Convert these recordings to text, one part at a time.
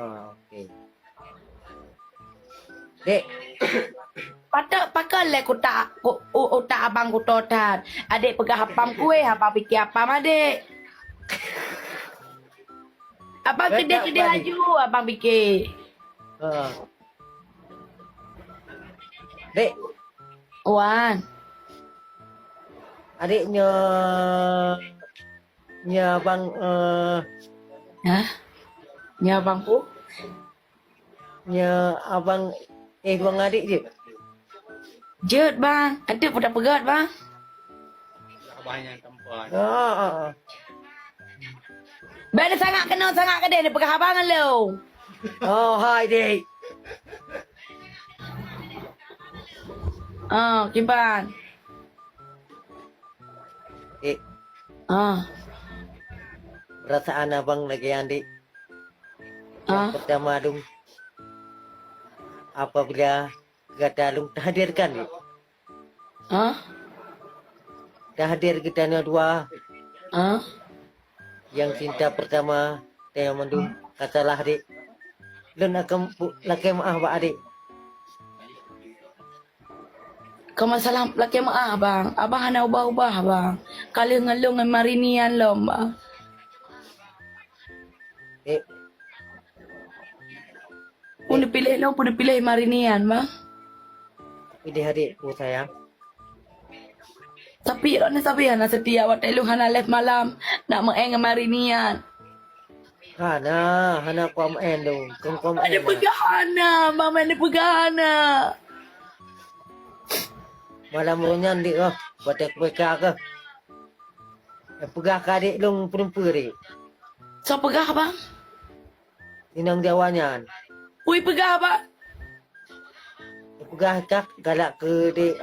okey. Dek. Pakai le otak abang ku totan. Adik pegah hapam kue, abang fikir apa adik. Abang kedai-kedai haju, abang fikir. Dek, Wan. adiknya abang Hah? Ya abangku? abang dua adik je. Jut bang, ada pun tak pegat bang. Banyak tempat. Benda sangat kena sangat kedai ni pegah abang lo. Hai dek. Kimpan. Dek, perasaan abang lagi adik. Yang pertama dong, apabila kata dong hadirkan dek. Dah hadir kita ni dua. Yang cinta pertama saya mandum katalah adik. Dan akan laki maaf pak adik. Kau masalah laki maaf bang. Abang hana ubah-ubah bang. Kali ngelung dengan marinian lo bang. Pun dipilih lo, pun dipilih marinian bang. Pilih adikku sayang. Tapi lo ni sabi hana setia waktu lu hana left malam nak main dengan marinian. Hana kuam dong. Kuam Ada pegahana, mama ada pegahana. Malam runyan dik oh, batek peka ke. Pegah ka adik long perempuan dik. So pegah bang? Inang jawanya. Ui pegah bang? Pegah kak galak ke dik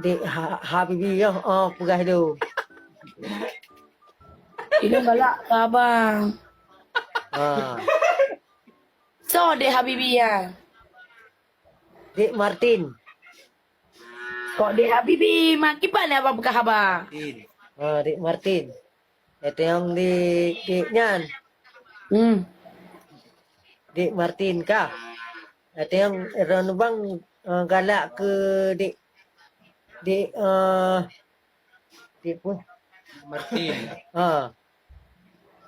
dik Habibi ya. Pegah tu. Ini galak ke abang. So dek Habibi ya. Dik Martin. Kok dek Habibi maki mana abang pegah abang? Dik Martin. Itu yang dik Nyan. Dik Martin kah? Itu yang Ron bang galak ke dik pun Martin.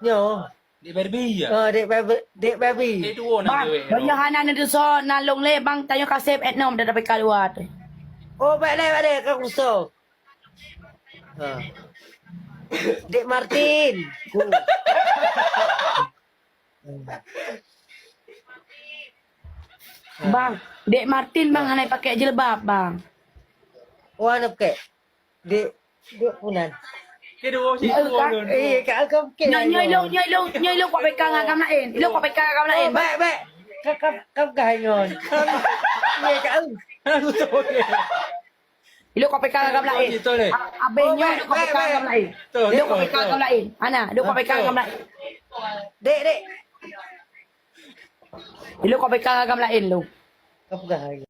Nyo. Di Barbie ya? Dik baby. Itu nak Bang, duit. banyak anak ni so nalong le bang tayo kasih etnom dah dapat keluar. Baik kau so. Dik Martin. Bang, dek Martin bang hanai pakai jilbab bang. Wana ke? Dik punan. Kedua si tua dun. Kau ke? Nyoi lo kau pegang agam lain. Lo kau pegang agam lain. Baik. Kau gay ngon. Ye kau. Aku tahu ke. Lo kau pegang agam lain. Abengnya lo kau pegang agam lain. Lo kau pegang agam lain. Ana, lo kau pegang agam lain. Dek. Lo kau pegang agam lain lo. Kau gay.